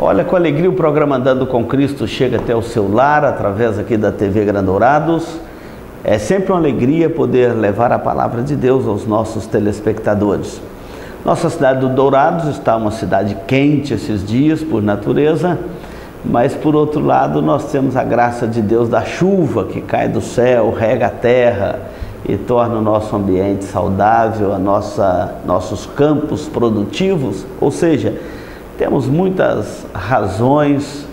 Olha, com alegria o programa Andando com Cristo chega até o seu lar, através aqui da TV Grandourados. É sempre uma alegria poder levar a palavra de Deus aos nossos telespectadores. Nossa cidade do Dourados está uma cidade quente esses dias, por natureza, mas por outro lado nós temos a graça de Deus da chuva que cai do céu, rega a terra e torna o nosso ambiente saudável, nossos campos produtivos, ou seja, temos muitas razões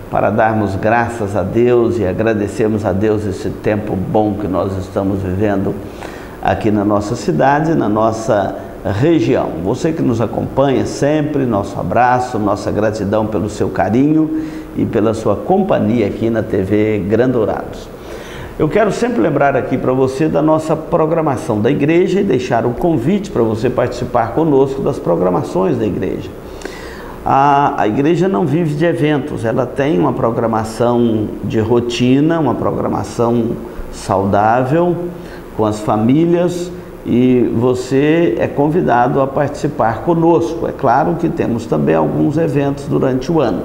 para darmos graças a Deus e agradecermos a Deus esse tempo bom que nós estamos vivendo aqui na nossa cidade, na nossa região. Você que nos acompanha sempre, nosso abraço, nossa gratidão pelo seu carinho e pela sua companhia aqui na TV Grandourados. Eu quero sempre lembrar aqui para você da nossa programação da igreja e deixar um convite para você participar conosco das programações da igreja. A igreja não vive de eventos, ela tem uma programação de rotina, uma programação saudável com as famílias e você é convidado a participar conosco. É claro que temos também alguns eventos durante o ano,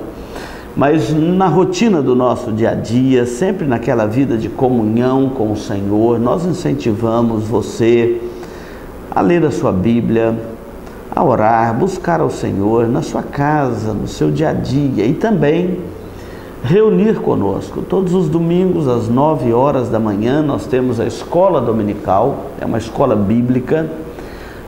mas na rotina do nosso dia a dia, sempre naquela vida de comunhão com o Senhor, nós incentivamos você a ler a sua Bíblia, a orar, buscar ao Senhor na sua casa, no seu dia a dia e também reunir conosco. Todos os domingos às 9 horas da manhã nós temos a escola dominical, é uma escola bíblica.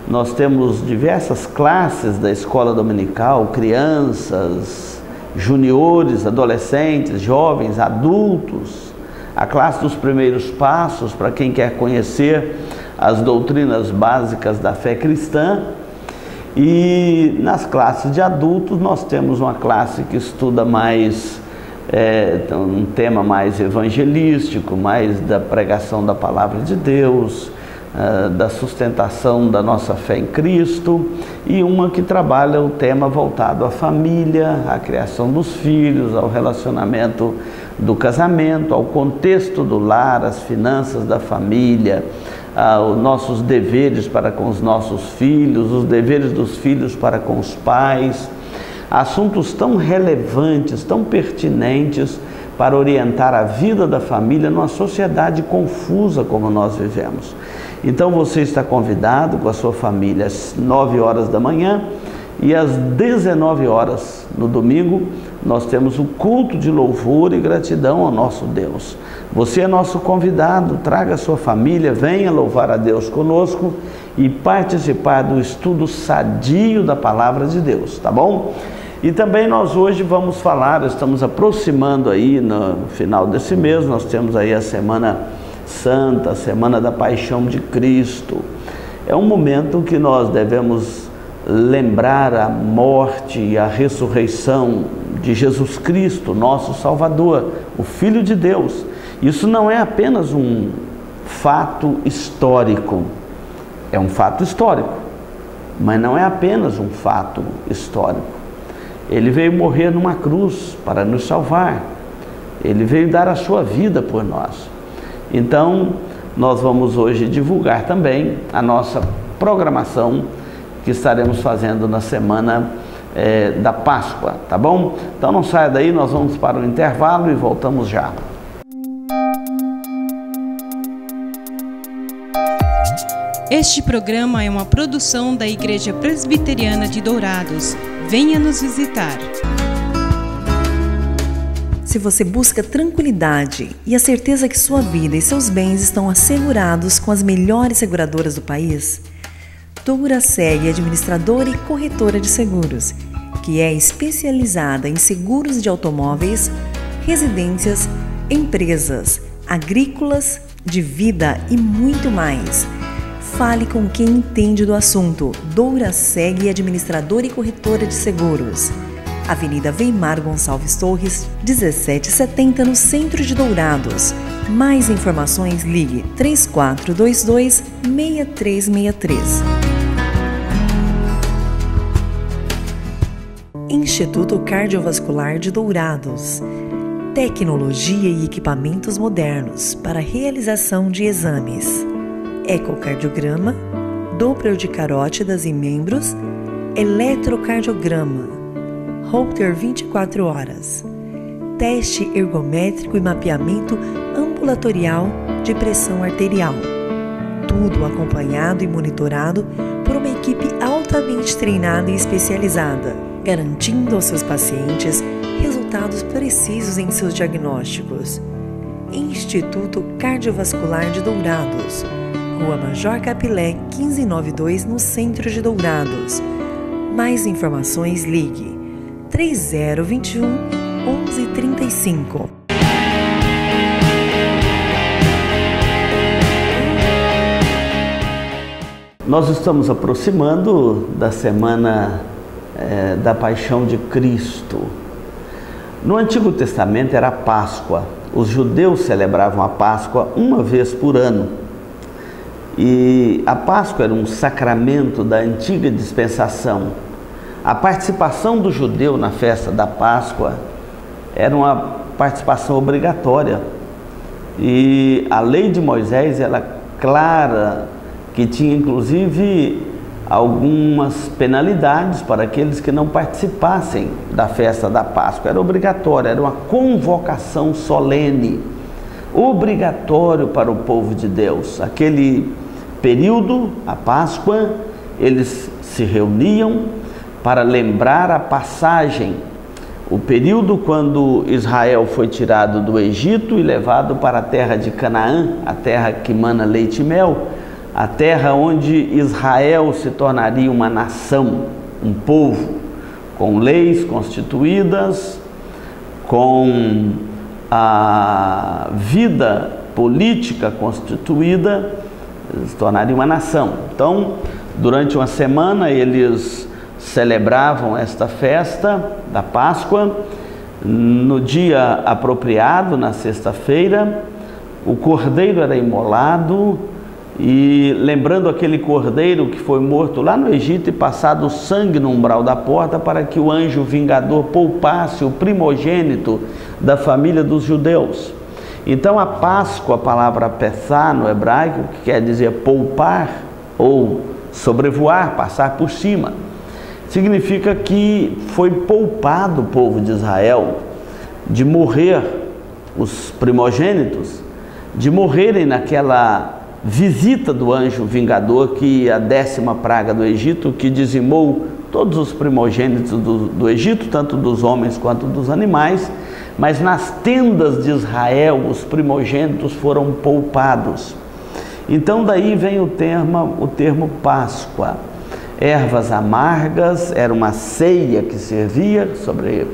Nós temos diversas classes da escola dominical, crianças, juniores, adolescentes, jovens, adultos, a classe dos primeiros passos para quem quer conhecer as doutrinas básicas da fé cristã. E nas classes de adultos nós temos uma classe que estuda mais, um tema mais evangelístico, mais da pregação da palavra de Deus, da sustentação da nossa fé em Cristo, e uma que trabalha o tema voltado à família, à criação dos filhos, ao relacionamento do casamento, ao contexto do lar, às finanças da família, os nossos deveres para com os nossos filhos, os deveres dos filhos para com os pais, assuntos tão relevantes, tão pertinentes para orientar a vida da família numa sociedade confusa como nós vivemos. Então você está convidado com a sua família às 9 horas da manhã e às 19 horas no domingo nós temos o culto de louvor e gratidão ao nosso Deus. Você é nosso convidado, traga a sua família, venha louvar a Deus conosco e participar do estudo sadio da palavra de Deus, tá bom? E também nós hoje vamos falar, estamos aproximando aí no final desse mês, nós temos aí a Semana Santa, a Semana da Paixão de Cristo. É um momento que nós devemos lembrar a morte e a ressurreição de Jesus Cristo, nosso Salvador, o Filho de Deus. Isso não é apenas um fato histórico, é um fato histórico, mas não é apenas um fato histórico. Ele veio morrer numa cruz para nos salvar, ele veio dar a sua vida por nós. Então, nós vamos hoje divulgar também a nossa programação que estaremos fazendo na semana da Páscoa, tá bom? Então não saia daí, nós vamos para o intervalo e voltamos já. Este programa é uma produção da Igreja Presbiteriana de Dourados. Venha nos visitar. Se você busca tranquilidade e a certeza que sua vida e seus bens estão assegurados com as melhores seguradoras do país, Douraseg é administradora e corretora de seguros, que é especializada em seguros de automóveis, residências, empresas, agrícolas, de vida e muito mais. Fale com quem entende do assunto. Douraseg, administradora e corretora de seguros. Avenida Weimar Gonçalves Torres, 1770, no centro de Dourados. Mais informações, ligue 3422-6363. Instituto Cardiovascular de Dourados. Tecnologia e equipamentos modernos para realização de exames. Ecocardiograma, Doppler de carótidas e membros, eletrocardiograma, Holter 24 horas. Teste ergométrico e mapeamento ambulatorial de pressão arterial. Tudo acompanhado e monitorado por uma equipe altamente treinada e especializada, garantindo aos seus pacientes resultados precisos em seus diagnósticos. Instituto Cardiovascular de Dourados, Rua Major Capilé, 1592, no centro de Dourados. Mais informações, ligue 3021 1135. Nós estamos aproximando da semana da Paixão de Cristo. No Antigo Testamento era a Páscoa. Os judeus celebravam a Páscoa uma vez por ano. E a Páscoa era um sacramento da antiga dispensação. A participação do judeu na festa da Páscoa era uma participação obrigatória. E a lei de Moisés era clara, que tinha inclusive algumas penalidades para aqueles que não participassem da festa da Páscoa. Era obrigatório, era uma convocação solene, obrigatório para o povo de Deus. Aquele período, a Páscoa, eles se reuniam para lembrar a passagem, o período quando Israel foi tirado do Egito e levado para a terra de Canaã, a terra que mana leite e mel, a terra onde Israel se tornaria uma nação, um povo, com leis constituídas, com a vida política constituída, se tornaria uma nação. Então, durante uma semana, eles celebravam esta festa da Páscoa. No dia apropriado, na sexta-feira, o cordeiro era imolado. E lembrando aquele cordeiro que foi morto lá no Egito e passado o sangue no umbral da porta para que o anjo vingador poupasse o primogênito da família dos judeus. Então a Páscoa, a palavra pessá no hebraico, que quer dizer poupar ou sobrevoar, passar por cima, significa que foi poupado o povo de Israel de morrer, os primogênitos, de morrerem naquela visita do anjo vingador, que a 10ª praga do Egito, que dizimou todos os primogênitos do Egito, tanto dos homens quanto dos animais, mas nas tendas de Israel os primogênitos foram poupados. Então daí vem o termo Páscoa. Ervas amargas, era uma ceia que servia sobre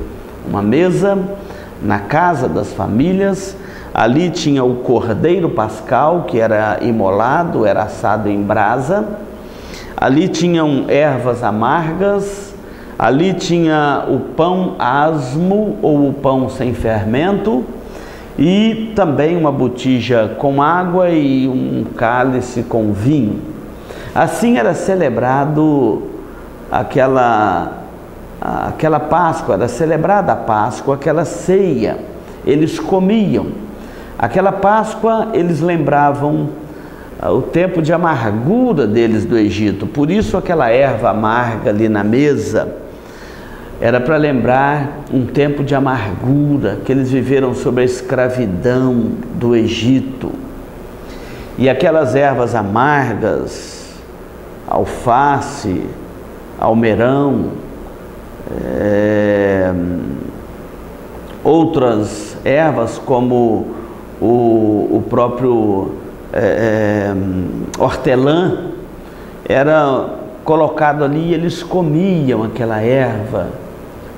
uma mesa na casa das famílias. Ali tinha o cordeiro pascal, que era imolado, era assado em brasa. Ali tinham ervas amargas. Ali tinha o pão asmo, ou o pão sem fermento. E também uma botija com água e um cálice com vinho. Assim era celebrado aquela Páscoa, era celebrada a Páscoa, aquela ceia. Eles comiam. Aquela Páscoa, eles lembravam o tempo de amargura deles do Egito. Por isso aquela erva amarga ali na mesa era para lembrar um tempo de amargura, que eles viveram sob a escravidão do Egito. E aquelas ervas amargas, alface, almeirão, outras ervas como o próprio hortelã, era colocado ali e eles comiam aquela erva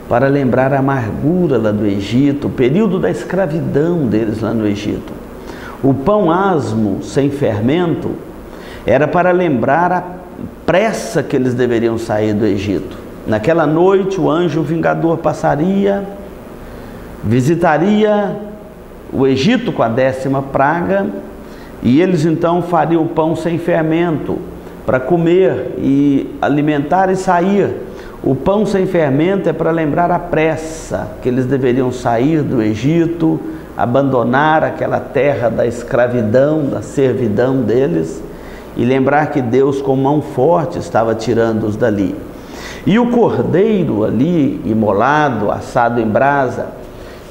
para lembrar a amargura lá do Egito, o período da escravidão deles lá no Egito. O pão asmo, sem fermento, era para lembrar a pressa que eles deveriam sair do Egito. Naquela noite o anjo vingador passaria, visitaria o Egito com a 10ª praga, e eles então fariam o pão sem fermento para comer e alimentar e sair. O pão sem fermento é para lembrar a pressa que eles deveriam sair do Egito, abandonar aquela terra da escravidão, da servidão deles, e lembrar que Deus com mão forte estava tirando-os dali. E o cordeiro ali, imolado, assado em brasa,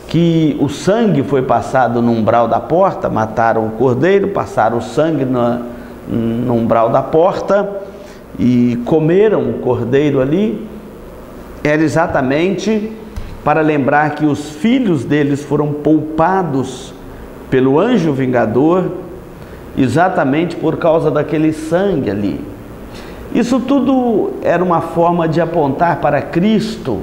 que o sangue foi passado no umbral da porta, mataram o cordeiro, passaram o sangue no umbral da porta e comeram o cordeiro ali, era exatamente para lembrar que os filhos deles foram poupados pelo anjo vingador, exatamente por causa daquele sangue ali. Isso tudo era uma forma de apontar para Cristo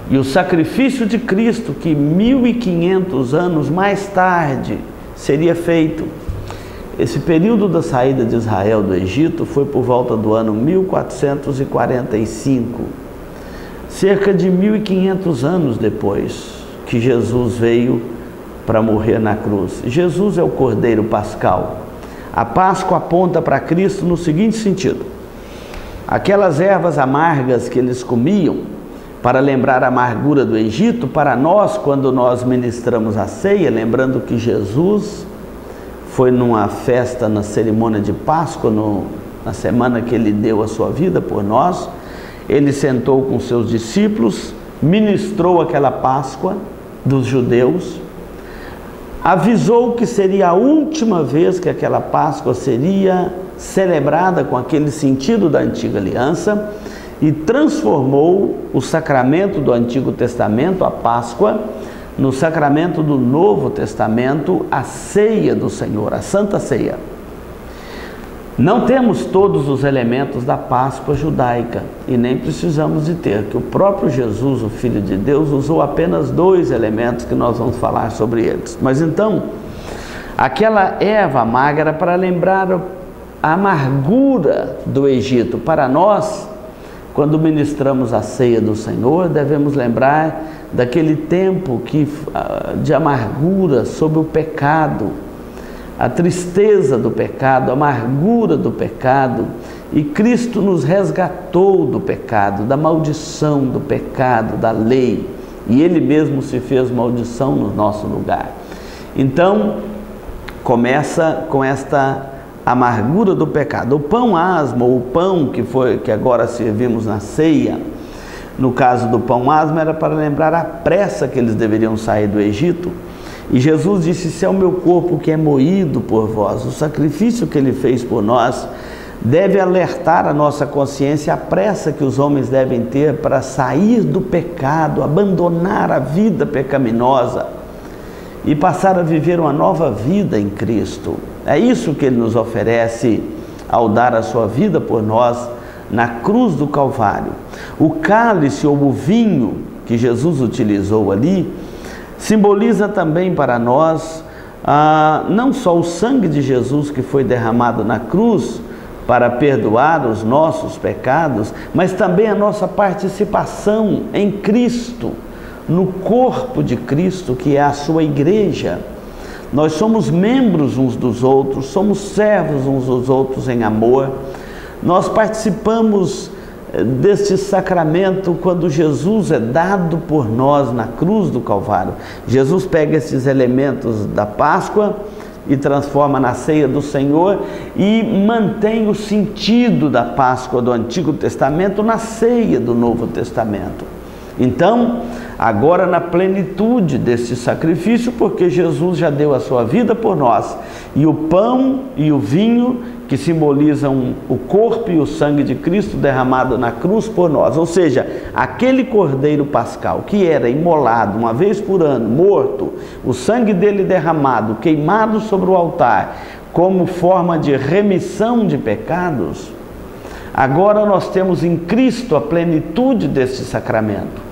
e o sacrifício de Cristo, que 1500 anos mais tarde seria feito. Esse período da saída de Israel do Egito foi por volta do ano 1445, cerca de 1500 anos depois que Jesus veio para morrer na cruz. Jesus é o Cordeiro Pascal. A Páscoa aponta para Cristo no seguinte sentido: aquelas ervas amargas que eles comiam para lembrar a amargura do Egito, para nós, quando nós ministramos a ceia, lembrando que Jesus foi numa festa, na cerimônia de Páscoa, na semana que ele deu a sua vida por nós, ele sentou com seus discípulos, ministrou aquela Páscoa dos judeus, avisou que seria a última vez que aquela Páscoa seria celebrada com aquele sentido da antiga aliança, e transformou o sacramento do Antigo Testamento, a Páscoa, no sacramento do Novo Testamento, a ceia do Senhor, a Santa Ceia. Não temos todos os elementos da Páscoa judaica e nem precisamos de ter, que o próprio Jesus, o Filho de Deus, usou apenas 2 elementos que nós vamos falar sobre eles. Mas então, aquela erva amarga era para lembrar a amargura do Egito. Para nós, quando ministramos a ceia do Senhor, devemos lembrar daquele tempo de amargura sobre o pecado, a tristeza do pecado, a amargura do pecado, e Cristo nos resgatou do pecado, da maldição do pecado, da lei, e Ele mesmo se fez maldição no nosso lugar. Então, começa com esta amargura do pecado. O pão asmo, ou o pão que agora servimos na ceia, no caso do pão asmo, era para lembrar a pressa que eles deveriam sair do Egito. E Jesus disse: "Se é o meu corpo que é moído por vós", o sacrifício que Ele fez por nós deve alertar a nossa consciência a pressa que os homens devem ter para sair do pecado, abandonar a vida pecaminosa e passar a viver uma nova vida em Cristo. É isso que Ele nos oferece ao dar a sua vida por nós na cruz do Calvário. O cálice ou o vinho que Jesus utilizou ali simboliza também para nós não só o sangue de Jesus que foi derramado na cruz para perdoar os nossos pecados, mas também a nossa participação em Cristo, no corpo de Cristo, que é a sua igreja. Nós somos membros uns dos outros, somos servos uns dos outros em amor. Nós participamos deste sacramento quando Jesus é dado por nós na cruz do Calvário. Jesus pega esses elementos da Páscoa e transforma na ceia do Senhor e mantém o sentido da Páscoa do Antigo Testamento na ceia do Novo Testamento. Então, agora na plenitude desse sacrifício, porque Jesus já deu a sua vida por nós, e o pão e o vinho que simbolizam o corpo e o sangue de Cristo derramado na cruz por nós, ou seja, aquele cordeiro pascal que era imolado uma vez por ano, morto, o sangue dele derramado, queimado sobre o altar, como forma de remissão de pecados. Agora nós temos em Cristo a plenitude deste sacramento.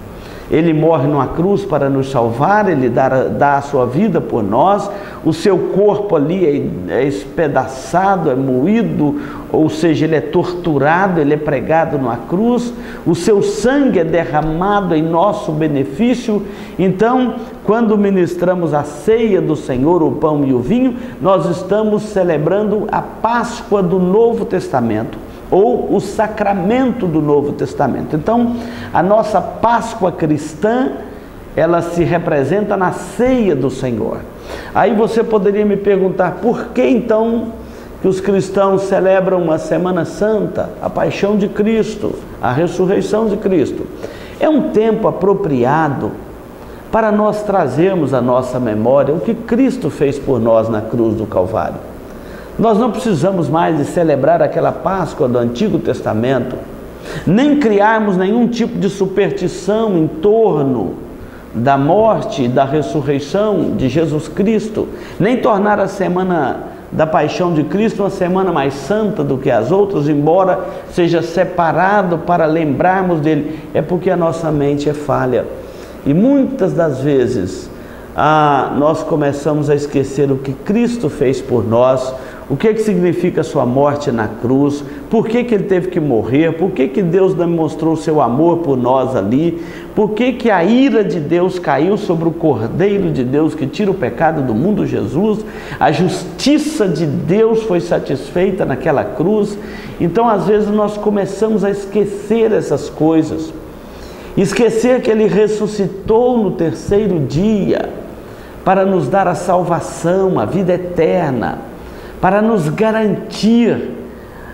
Ele morre numa cruz para nos salvar, Ele dá a sua vida por nós, o seu corpo ali é espedaçado, é moído, ou seja, ele é torturado, ele é pregado numa cruz, o seu sangue é derramado em nosso benefício. Então, quando ministramos a ceia do Senhor, o pão e o vinho, nós estamos celebrando a Páscoa do Novo Testamento, ou o sacramento do Novo Testamento. Então, a nossa Páscoa cristã, ela se representa na ceia do Senhor. Aí você poderia me perguntar, por que então que os cristãos celebram uma Semana Santa, a paixão de Cristo, a ressurreição de Cristo. É um tempo apropriado para nós trazermos à nossa memória o que Cristo fez por nós na cruz do Calvário. Nós não precisamos mais de celebrar aquela Páscoa do Antigo Testamento, nem criarmos nenhum tipo de superstição em torno da morte e da ressurreição de Jesus Cristo, nem tornar a Semana da Paixão de Cristo uma semana mais santa do que as outras, embora seja separado para lembrarmos dele. É porque a nossa mente é falha e muitas das vezes nós começamos a esquecer o que Cristo fez por nós, o que significa a sua morte na cruz, por que ele teve que morrer, por que Deus demonstrou o seu amor por nós ali, por que a ira de Deus caiu sobre o Cordeiro de Deus que tira o pecado do mundo, Jesus, a justiça de Deus foi satisfeita naquela cruz. Então às vezes nós começamos a esquecer essas coisas, esquecer que ele ressuscitou no terceiro dia para nos dar a salvação, a vida eterna, para nos garantir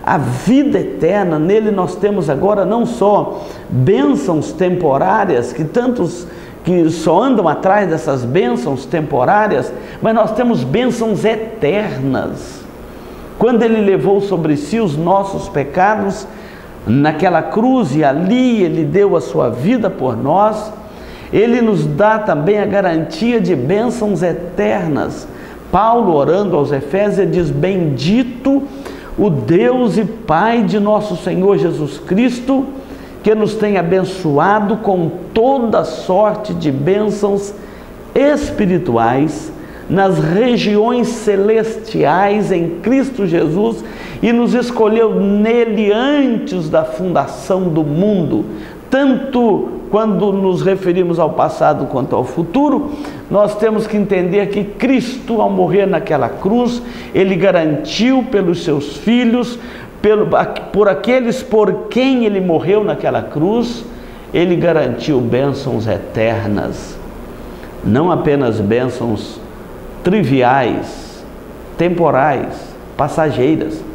a vida eterna. Nele nós temos agora não só bênçãos temporárias, que tantos que só andam atrás dessas bênçãos temporárias, mas nós temos bênçãos eternas. Quando ele levou sobre si os nossos pecados naquela cruz e ali ele deu a sua vida por nós, ele nos dá também a garantia de bênçãos eternas. Paulo, orando aos Efésios, diz: bendito o Deus e Pai de nosso Senhor Jesus Cristo, que nos tem abençoado com toda sorte de bênçãos espirituais nas regiões celestiais em Cristo Jesus, e nos escolheu nele antes da fundação do mundo. Tanto quando nos referimos ao passado quanto ao futuro, nós temos que entender que Cristo, ao morrer naquela cruz, ele garantiu pelos seus filhos, por aqueles por quem ele morreu naquela cruz, ele garantiu bênçãos eternas, não apenas bênçãos triviais, temporais, passageiras.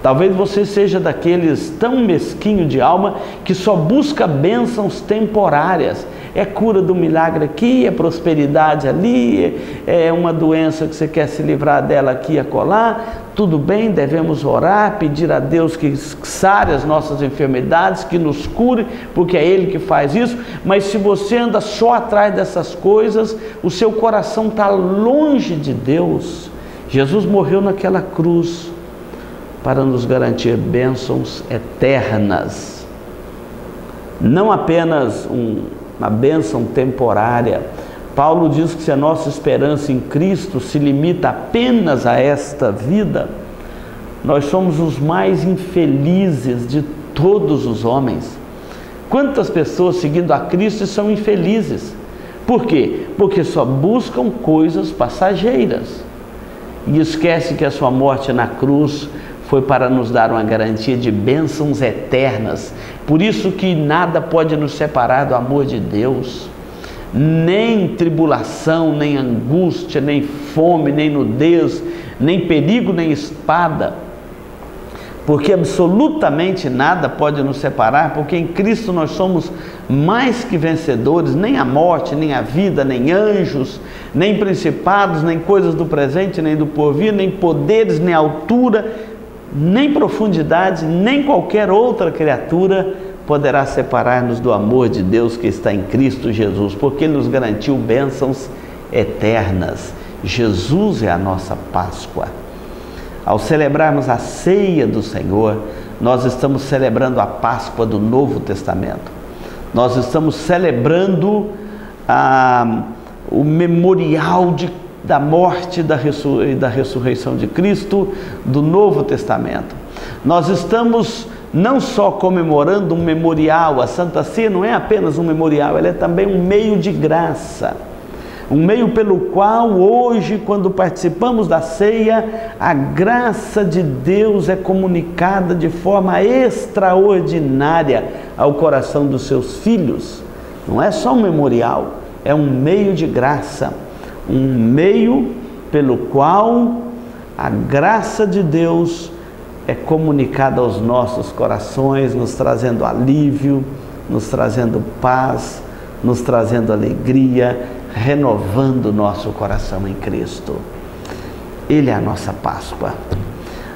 Talvez você seja daqueles tão mesquinho de alma que só busca bênçãos temporárias. É cura do milagre aqui, é prosperidade ali, é uma doença que você quer se livrar dela aqui e acolá. Tudo bem, devemos orar, pedir a Deus que sare as nossas enfermidades, que nos cure, porque é Ele que faz isso. Mas se você anda só atrás dessas coisas, o seu coração está longe de Deus. Jesus morreu naquela cruz para nos garantir bênçãos eternas, não apenas uma bênção temporária. Paulo diz que se a nossa esperança em Cristo se limita apenas a esta vida, nós somos os mais infelizes de todos os homens. Quantas pessoas seguindo a Cristo são infelizes? Por quê? Porque só buscam coisas passageiras e esquecem que a sua morte na cruz foi para nos dar uma garantia de bênçãos eternas. Por isso que nada pode nos separar do amor de Deus. Nem tribulação, nem angústia, nem fome, nem nudez, nem perigo, nem espada. Porque absolutamente nada pode nos separar, porque em Cristo nós somos mais que vencedores. Nem a morte, nem a vida, nem anjos, nem principados, nem coisas do presente, nem do porvir, nem poderes, nem altura, nem profundidade, nem qualquer outra criatura poderá separar-nos do amor de Deus que está em Cristo Jesus, porque Ele nos garantiu bênçãos eternas. Jesus é a nossa Páscoa. Ao celebrarmos a ceia do Senhor, nós estamos celebrando a Páscoa do Novo Testamento. Nós estamos celebrando o memorial da morte e da ressurreição de Cristo do Novo Testamento. Nós estamos não só comemorando um memorial. A Santa Ceia não é apenas um memorial, ela é também um meio de graça, um meio pelo qual hoje, quando participamos da ceia, a graça de Deus é comunicada de forma extraordinária ao coração dos seus filhos. Não é só um memorial, é um meio de graça, um meio pelo qual a graça de Deus é comunicada aos nossos corações, nos trazendo alívio, nos trazendo paz, nos trazendo alegria, renovando o nosso coração em Cristo. Ele é a nossa Páscoa.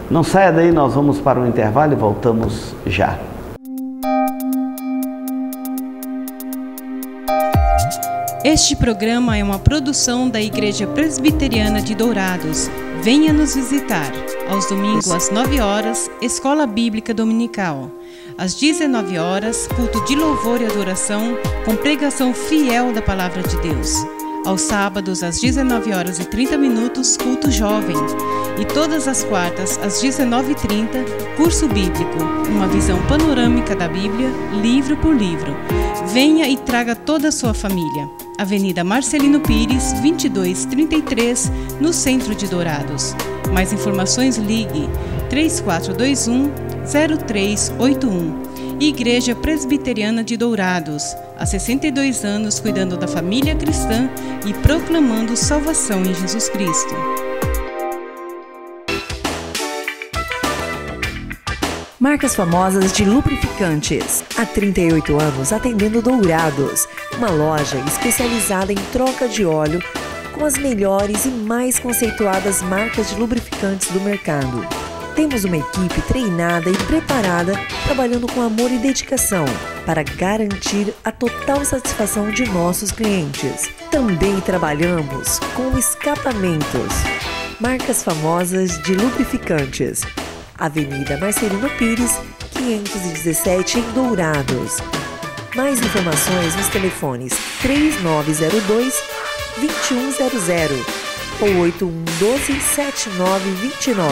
Não saia daí, nós vamos para um intervalo e voltamos já. Este programa é uma produção da Igreja Presbiteriana de Dourados. Venha nos visitar. Aos domingos, às 9 horas, Escola Bíblica Dominical. Às 19 horas, culto de louvor e adoração, com pregação fiel da Palavra de Deus. Aos sábados, às 19 horas e 30 minutos, culto jovem. E todas as quartas, às 19h30, curso bíblico, uma visão panorâmica da Bíblia, livro por livro. Venha e traga toda a sua família. Avenida Marcelino Pires, 2233, no centro de Dourados. Mais informações, ligue 3421-0381. Igreja Presbiteriana de Dourados, há 62 anos cuidando da família cristã e proclamando salvação em Jesus Cristo. Marcas famosas de lubrificantes. Há 38 anos atendendo Dourados, uma loja especializada em troca de óleo com as melhores e mais conceituadas marcas de lubrificantes do mercado. Temos uma equipe treinada e preparada, trabalhando com amor e dedicação para garantir a total satisfação de nossos clientes. Também trabalhamos com escapamentos. Marcas famosas de lubrificantes. Avenida Marcelino Pires, 517 em Dourados. Mais informações nos telefones 3902-2100 ou 8112-7929.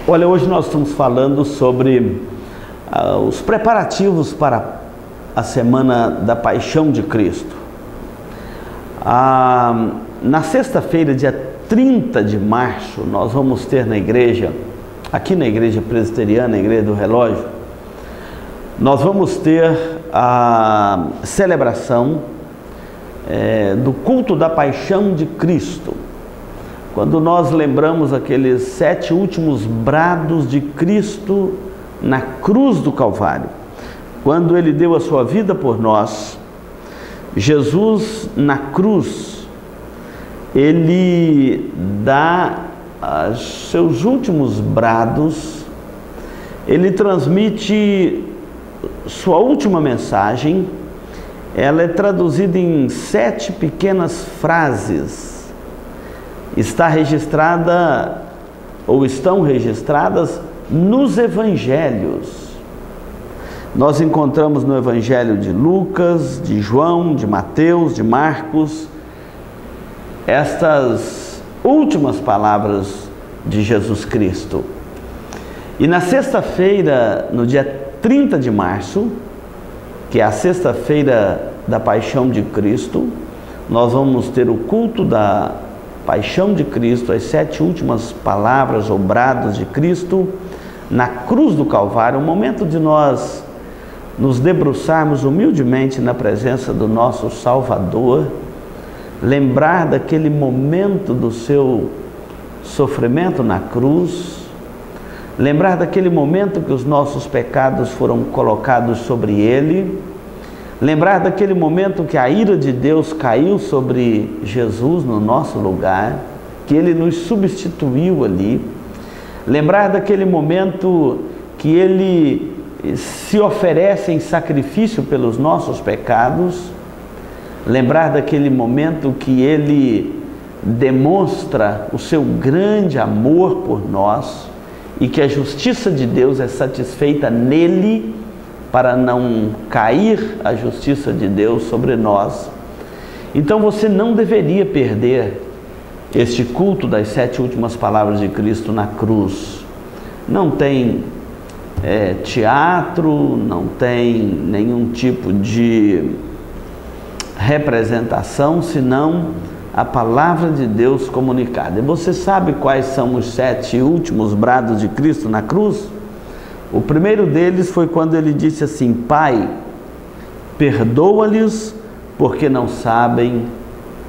Olha, hoje nós estamos falando sobre os preparativos para a Semana da Paixão de Cristo. Na sexta-feira, dia 30 de março, nós vamos ter na igreja, aqui na Igreja Presbiteriana, a Igreja do Relógio, nós vamos ter a celebração do culto da Paixão de Cristo. Quando nós lembramos aqueles 7 últimos brados de Cristo na cruz do Calvário, quando Ele deu a sua vida por nós, Jesus na cruz, Ele dá os seus últimos brados, Ele transmite sua última mensagem. Ela é traduzida em 7 pequenas frases. Está registrada, ou estão registradas, nos evangelhos. Nós encontramos no Evangelho de Lucas, de João, de Mateus, de Marcos, estas últimas palavras de Jesus Cristo. E na sexta-feira, no dia 30 de março, que é a sexta-feira da Paixão de Cristo, nós vamos ter o culto da Paixão de Cristo, as 7 últimas palavras ou brados de Cristo na cruz do Calvário, um momento de nós nos debruçarmos humildemente na presença do nosso Salvador, lembrar daquele momento do seu sofrimento na cruz, lembrar daquele momento que os nossos pecados foram colocados sobre Ele, lembrar daquele momento que a ira de Deus caiu sobre Jesus no nosso lugar, que Ele nos substituiu ali, lembrar daquele momento que Ele se oferece em sacrifício pelos nossos pecados, lembrar daquele momento que Ele demonstra o seu grande amor por nós e que a justiça de Deus é satisfeita nele, para não cair a justiça de Deus sobre nós. Então você não deveria perder este culto das 7 últimas palavras de Cristo na cruz. Não tem teatro, não tem nenhum tipo de representação, senão a palavra de Deus comunicada. E você sabe quais são os 7 últimos brados de Cristo na cruz? O primeiro deles foi quando Ele disse assim: Pai, perdoa-lhes porque não sabem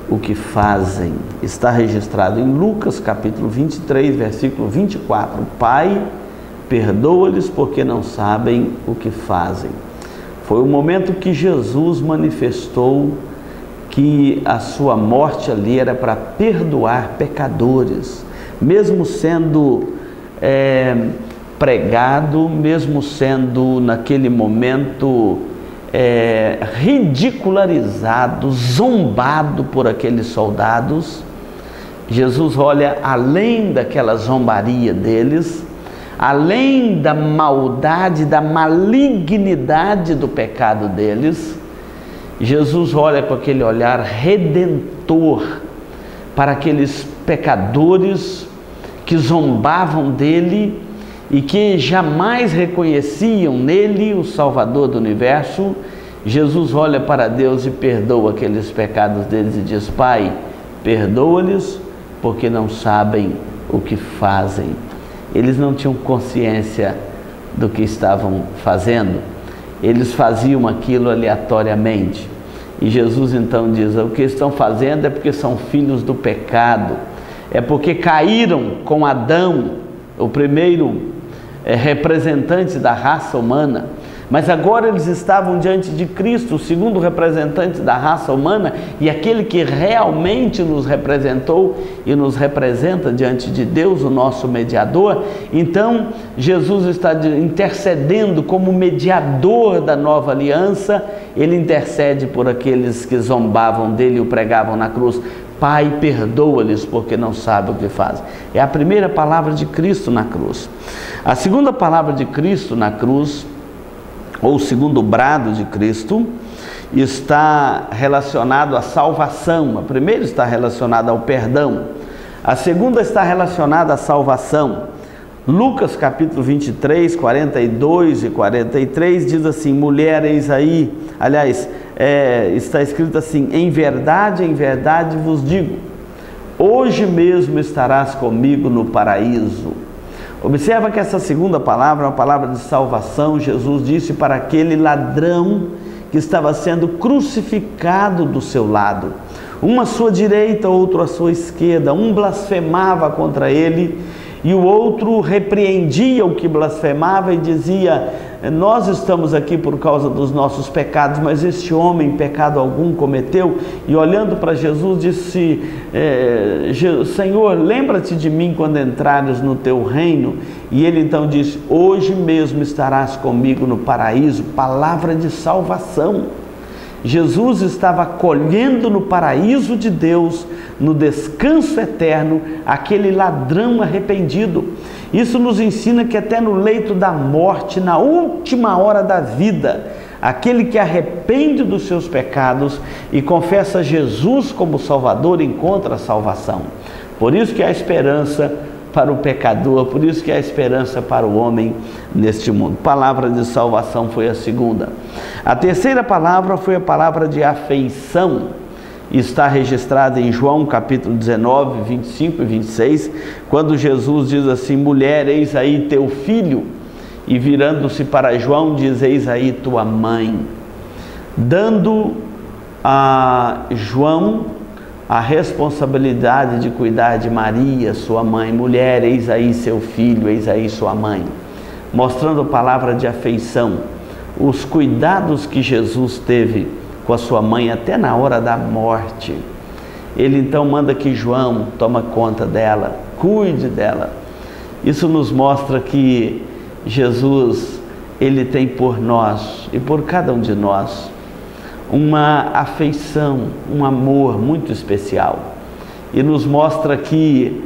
o que fazem. Está registrado em Lucas capítulo 23, versículo 24. Pai, perdoa-lhes porque não sabem o que fazem. Foi o momento que Jesus manifestou que a sua morte ali era para perdoar pecadores, mesmo sendo pregado, mesmo sendo naquele momento ridicularizado, zombado por aqueles soldados. Jesus olha além daquela zombaria deles, além da maldade, da malignidade do pecado deles. Jesus olha com aquele olhar redentor para aqueles pecadores que zombavam dele e que jamais reconheciam nele o Salvador do universo. Jesus olha para Deus e perdoa aqueles pecados deles e diz: Pai, perdoa-lhes porque não sabem o que fazem. Eles não tinham consciência do que estavam fazendo, eles faziam aquilo aleatoriamente. E Jesus então diz: o que estão fazendo é porque são filhos do pecado, é porque caíram com Adão, o primeiro representante da raça humana, mas agora eles estavam diante de Cristo, o segundo representante da raça humana, e aquele que realmente nos representou e nos representa diante de Deus, o nosso mediador. Então Jesus está intercedendo como mediador da nova aliança. Ele intercede por aqueles que zombavam dele e o pregavam na cruz. Pai, perdoa-lhes porque não sabem o que fazem. É a primeira palavra de Cristo na cruz. A segunda palavra de Cristo na cruz, ou o segundo brado de Cristo, está relacionado à salvação. A primeira está relacionada ao perdão, a segunda está relacionada à salvação. Lucas capítulo 23, 42 e 43 diz assim: mulher, eis aí, aliás, está escrito assim: em verdade vos digo, hoje mesmo estarás comigo no paraíso. Observa que essa segunda palavra é uma palavra de salvação. Jesus disse para aquele ladrão que estava sendo crucificado do seu lado, um à sua direita, outro à sua esquerda. Um blasfemava contra ele e o outro repreendia o que blasfemava e dizia: nós estamos aqui por causa dos nossos pecados, mas este homem pecado algum cometeu. E olhando para Jesus disse: Senhor, lembra-te de mim quando entrares no teu reino. E ele então disse: hoje mesmo estarás comigo no paraíso. Palavra de salvação. Jesus estava acolhendo no paraíso de Deus, no descanso eterno, aquele ladrão arrependido. Isso nos ensina que até no leito da morte, na última hora da vida, aquele que arrepende dos seus pecados e confessa Jesus como Salvador encontra a salvação. Por isso que há esperança para o pecador, por isso que há esperança para o homem neste mundo. Palavra de salvação foi a segunda. A terceira palavra foi a palavra de afeição. Está registrada em João capítulo 19, 25 e 26, quando Jesus diz assim: mulher, eis aí teu filho. E virando-se para João diz: eis aí tua mãe. Dando a João a responsabilidade de cuidar de Maria, sua mãe. Mulher, eis aí seu filho, eis aí sua mãe. Mostrando a palavra de afeição, os cuidados que Jesus teve com a sua mãe até na hora da morte. Ele então manda que João tome conta dela, cuide dela. Isso nos mostra que Jesus, ele tem por nós e por cada um de nós uma afeição, um amor muito especial. E nos mostra que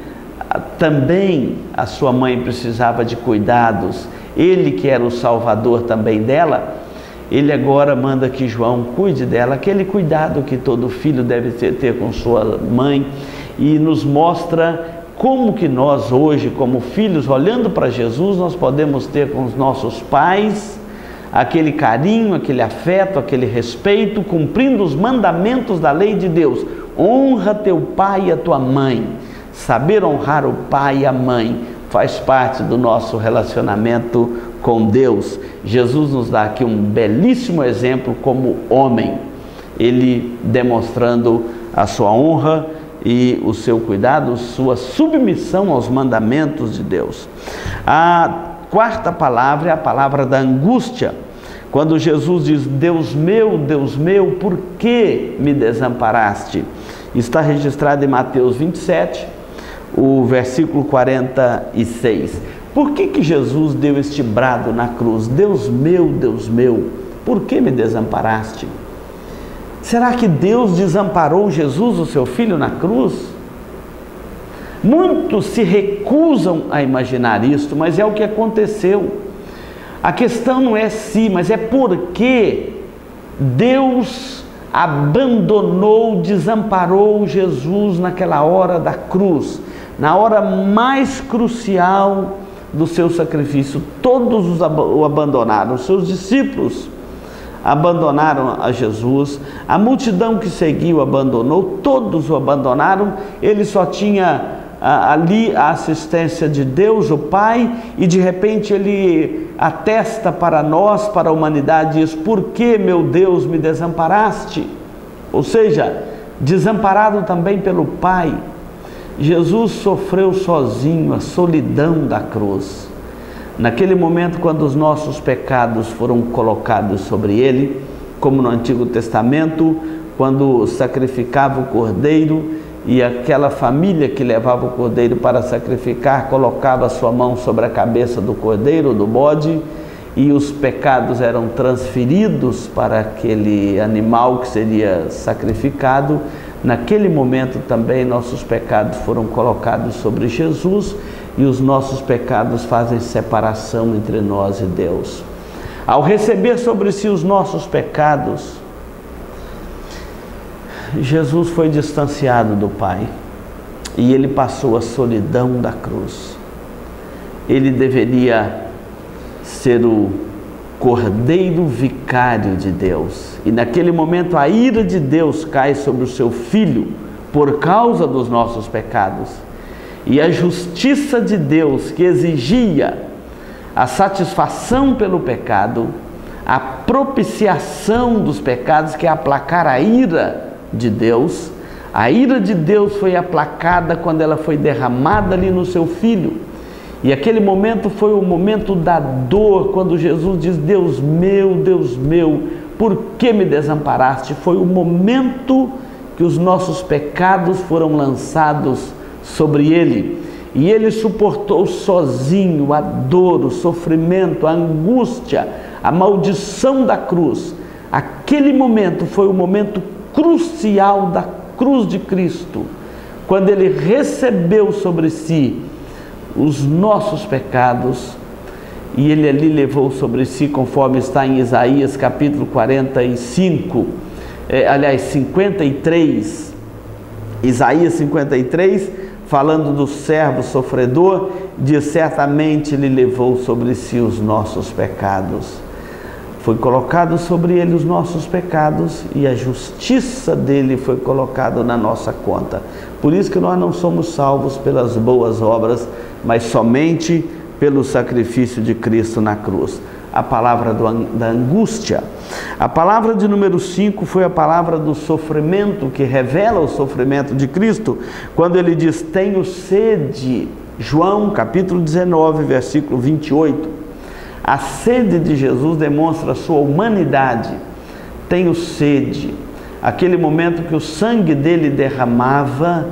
também a sua mãe precisava de cuidados. Ele, que era o Salvador também dela, ele agora manda que João cuide dela, aquele cuidado que todo filho deve ter com sua mãe. E nos mostra como que nós hoje, como filhos, olhando para Jesus, nós podemos ter com os nossos pais aquele carinho, aquele afeto, aquele respeito, cumprindo os mandamentos da lei de Deus. Honra teu pai e a tua mãe. Saber honrar o pai e a mãe faz parte do nosso relacionamento com Deus. Jesus nos dá aqui um belíssimo exemplo como homem. ele demonstrando a sua honra e o seu cuidado, sua submissão aos mandamentos de Deus. A quarta palavra é a palavra da angústia. Quando Jesus diz: Deus meu, por que me desamparaste? Está registrado em Mateus 27, o versículo 46. Por que Jesus deu este brado na cruz? Deus meu, por que me desamparaste? Será que Deus desamparou Jesus, o seu filho, na cruz? Muitos se recusam a imaginar isto, mas é o que aconteceu. A questão não é se, mas é porque Deus abandonou, desamparou Jesus naquela hora da cruz, na hora mais crucial do seu sacrifício. Todos o abandonaram, os seus discípulos abandonaram a Jesus, a multidão que seguiu abandonou, todos o abandonaram. Ele só tinha ali a assistência de Deus, o Pai, e de repente ele atesta para nós, para a humanidade, diz: por que, meu Deus, me desamparaste? Ou seja, desamparado também pelo Pai. Jesus sofreu sozinho a solidão da cruz. Naquele momento, quando os nossos pecados foram colocados sobre ele, como no Antigo Testamento, quando sacrificava o cordeiro, e aquela família que levava o cordeiro para sacrificar colocava a sua mão sobre a cabeça do cordeiro, do bode, e os pecados eram transferidos para aquele animal que seria sacrificado. Naquele momento também nossos pecados foram colocados sobre Jesus, e os nossos pecados fazem separação entre nós e Deus. Ao receber sobre si os nossos pecados, Jesus foi distanciado do Pai e ele passou a solidão da cruz. Ele deveria ser o Cordeiro Vicário de Deus, e naquele momento a ira de Deus cai sobre o seu Filho por causa dos nossos pecados, e a justiça de Deus, que exigia a satisfação pelo pecado, a propiciação dos pecados, que é aplacar a ira de Deus. A ira de Deus foi aplacada quando ela foi derramada ali no seu Filho, e aquele momento foi o momento da dor, quando Jesus diz: Deus meu, por que me desamparaste? Foi o momento que os nossos pecados foram lançados sobre ele, e ele suportou sozinho a dor, o sofrimento, a angústia, a maldição da cruz. Aquele momento foi o momento crucial da cruz de Cristo, quando ele recebeu sobre si os nossos pecados, e ele ali levou sobre si, conforme está em Isaías capítulo 53, Isaías 53, falando do servo sofredor, diz: certamente ele levou sobre si os nossos pecados. Foi colocado sobre ele os nossos pecados, e a justiça dele foi colocada na nossa conta. Por isso que nós não somos salvos pelas boas obras, mas somente pelo sacrifício de Cristo na cruz. A palavra da angústia. A palavra de número 5 foi a palavra do sofrimento, que revela o sofrimento de Cristo, quando ele diz: tenho sede. João capítulo 19, versículo 28. A sede de Jesus demonstra a sua humanidade. Tenho sede. Aquele momento que o sangue dele derramava,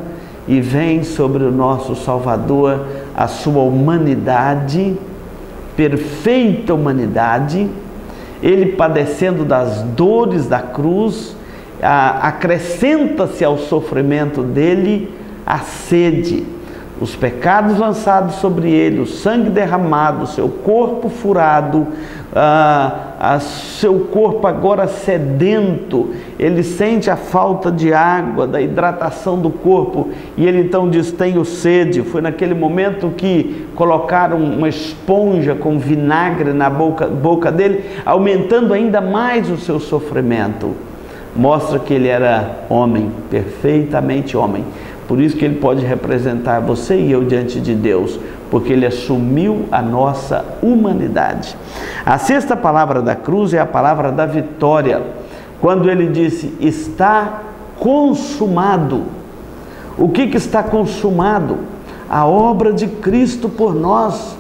e vem sobre o nosso Salvador a sua humanidade, perfeita humanidade, ele padecendo das dores da cruz, acrescenta-se ao sofrimento dele a sede, os pecados lançados sobre ele, o sangue derramado, seu corpo furado, seu corpo agora sedento, ele sente a falta de água, da hidratação do corpo, e ele então diz: tenho sede. Foi naquele momento que colocaram uma esponja com vinagre na boca dele, aumentando ainda mais o seu sofrimento. Mostra que ele era homem, perfeitamente homem. Por isso que ele pode representar você e eu diante de Deus, porque ele assumiu a nossa humanidade. A sexta palavra da cruz é a palavra da vitória. quando ele disse: está consumado. O que está consumado? A obra de Cristo por nós,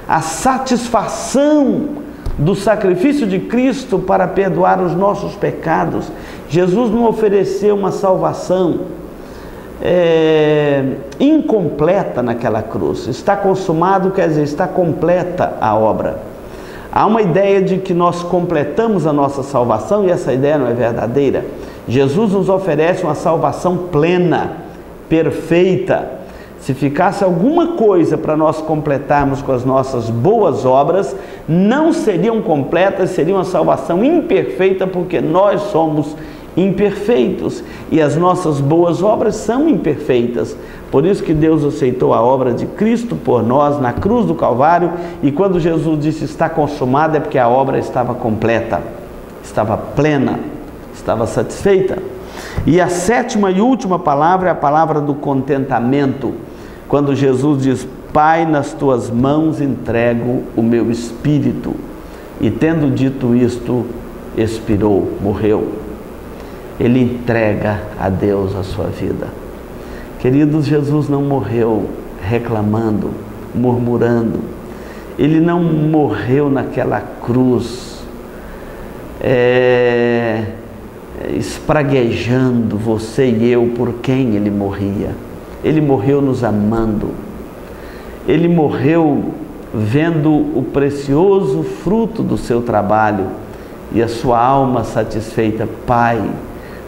a satisfação do sacrifício de Cristo para perdoar os nossos pecados. Jesus não ofereceu uma salvação incompleta naquela cruz. Está consumado quer dizer, está completa a obra. Há uma ideia de que nós completamos a nossa salvação, e essa ideia não é verdadeira. Jesus nos oferece uma salvação plena, perfeita. Se ficasse alguma coisa para nós completarmos com as nossas boas obras, não seriam completas, seria uma salvação imperfeita, porque nós somos imperfeitos e as nossas boas obras são imperfeitas. Por isso que Deus aceitou a obra de Cristo por nós na cruz do Calvário, e quando Jesus disse está consumado, é porque a obra estava completa, estava plena, estava satisfeita. E a sétima e última palavra é a palavra do contentamento, quando Jesus diz: Pai, nas tuas mãos entrego o meu espírito. E tendo dito isto, expirou, morreu. Ele entrega a Deus a sua vida. Queridos, Jesus não morreu reclamando, murmurando. Ele não morreu naquela cruz espraguejando você e eu por quem ele morria. Ele morreu nos amando. Ele morreu vendo o precioso fruto do seu trabalho e a sua alma satisfeita. Pai,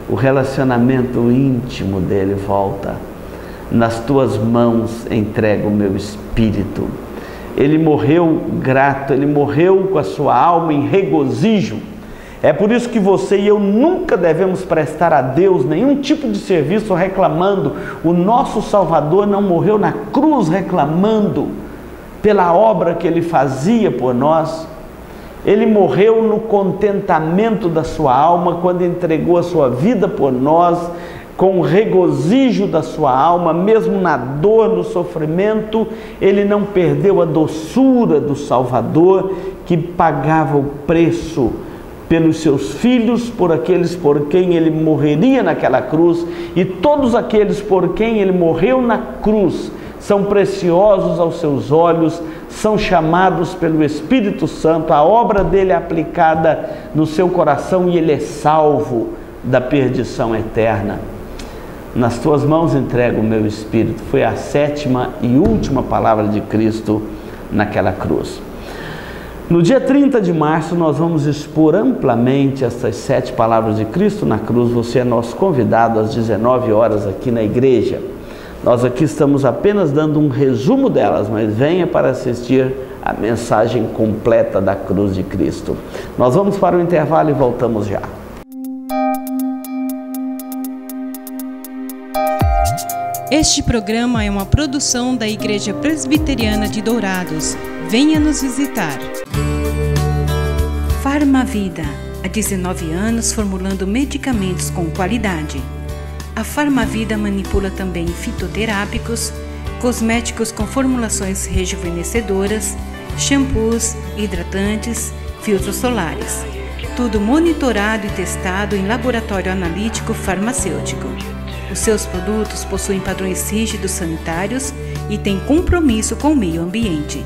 o relacionamento íntimo dele volta. Nas tuas mãos entrego o meu espírito. Ele morreu grato, ele morreu com a sua alma em regozijo. É por isso que você e eu nunca devemos prestar a Deus nenhum tipo de serviço reclamando. O nosso Salvador não morreu na cruz reclamando pela obra que ele fazia por nós. Ele morreu no contentamento da sua alma, quando entregou a sua vida por nós, com o regozijo da sua alma, mesmo na dor, no sofrimento. Ele não perdeu a doçura do Salvador, que pagava o preço pelos seus filhos, por aqueles por quem ele morreria naquela cruz. E todos aqueles por quem ele morreu na cruz são preciosos aos seus olhos, são chamados pelo Espírito Santo, a obra dele é aplicada no seu coração e ele é salvo da perdição eterna. Nas tuas mãos entrego o meu espírito, foi a sétima e última palavra de Cristo naquela cruz. No dia 30 de março nós vamos expor amplamente essas 7 palavras de Cristo na cruz. Você é nosso convidado às 19 horas aqui na igreja. Nós aqui estamos apenas dando um resumo delas, mas venha para assistir a mensagem completa da cruz de Cristo. Nós vamos para o intervalo e voltamos já. Este programa é uma produção da Igreja Presbiteriana de Dourados. Venha nos visitar. Farmavida, há 19 anos formulando medicamentos com qualidade. A Farmavida manipula também fitoterápicos, cosméticos com formulações rejuvenescedoras, shampoos, hidratantes, filtros solares. Tudo monitorado e testado em laboratório analítico farmacêutico. Os seus produtos possuem padrões rígidos sanitários e têm compromisso com o meio ambiente.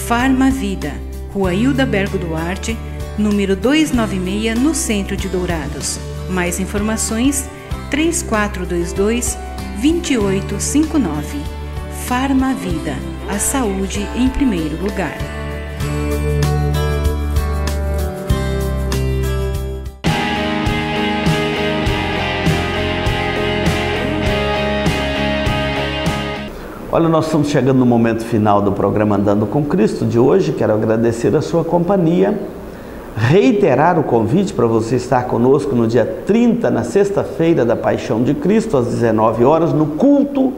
Farmavida, Rua Hildabergo Duarte, número 296, no centro de Dourados. Mais informações, 3422-2859. Farmavida, a saúde em primeiro lugar. Olha, nós estamos chegando no momento final do programa Andando com Cristo de hoje. Quero agradecer a sua companhia, reiterar o convite para você estar conosco no dia 30, na sexta-feira da Paixão de Cristo, às 19 horas, no culto,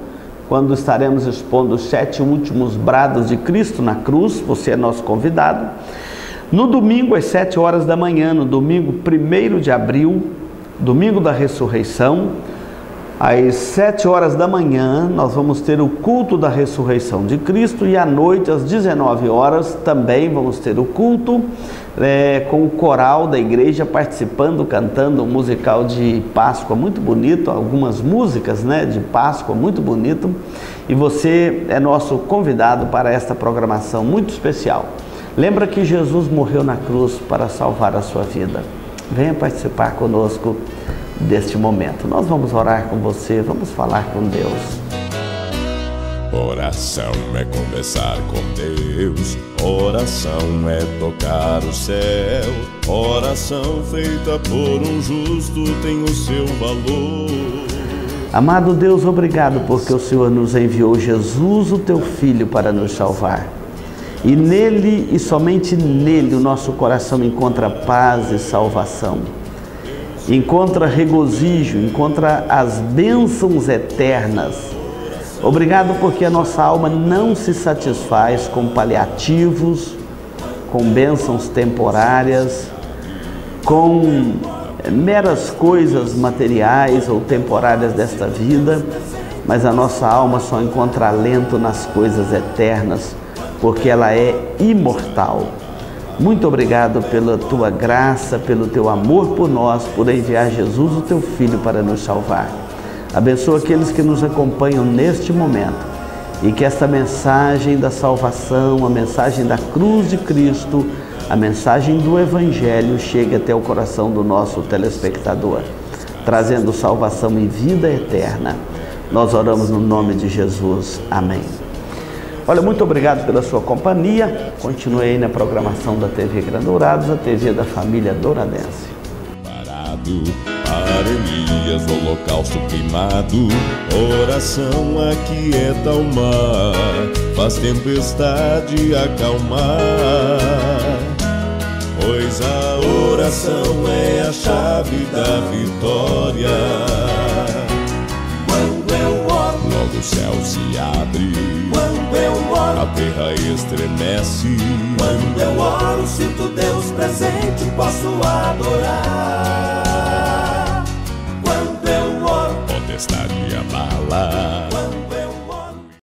quando estaremos expondo os 7 últimos brados de Cristo na cruz. Você é nosso convidado. No domingo, às 7 horas da manhã, no domingo 1º de abril, domingo da ressurreição, Às 7 horas da manhã, nós vamos ter o culto da ressurreição de Cristo, e à noite, às 19 horas, também vamos ter o culto com o coral da igreja participando, cantando um musical de Páscoa muito bonito, algumas músicas, de Páscoa muito bonito, e você é nosso convidado para esta programação muito especial. Lembra que Jesus morreu na cruz para salvar a sua vida. Venha participar conosco deste momento. Nós vamos orar com você, vamos falar com Deus. Oração é conversar com Deus, oração é tocar o céu, oração feita por um justo tem o seu valor. Amado Deus, obrigado porque o Senhor nos enviou Jesus, o teu Filho, para nos salvar. E nele, e somente nele, o nosso coração encontra paz e salvação. Encontra regozijo, encontra as bênçãos eternas. Obrigado porque a nossa alma não se satisfaz com paliativos, com bênçãos temporárias, com meras coisas materiais ou temporárias desta vida, mas a nossa alma só encontra alento nas coisas eternas, porque ela é imortal. Muito obrigado pela tua graça, pelo teu amor por nós, por enviar Jesus, o teu Filho, para nos salvar. Abençoa aqueles que nos acompanham neste momento e que esta mensagem da salvação, a mensagem da cruz de Cristo, a mensagem do Evangelho chegue até o coração do nosso telespectador, trazendo salvação e vida eterna. Nós oramos no nome de Jesus. Amém. Olha, muito obrigado pela sua companhia. Continue aí na programação da TV Grandourados, a TV da família douradense. Parado, para Elias, holocausto queimado, oração aquieta o mar, faz tempestade acalmar, pois a oração é a chave da vitória. Quando eu oro, logo o céu se abre, quando eu oro, a terra estremece. Quando eu oro, sinto Deus presente, posso adorar. Quando eu oro, potestade abala.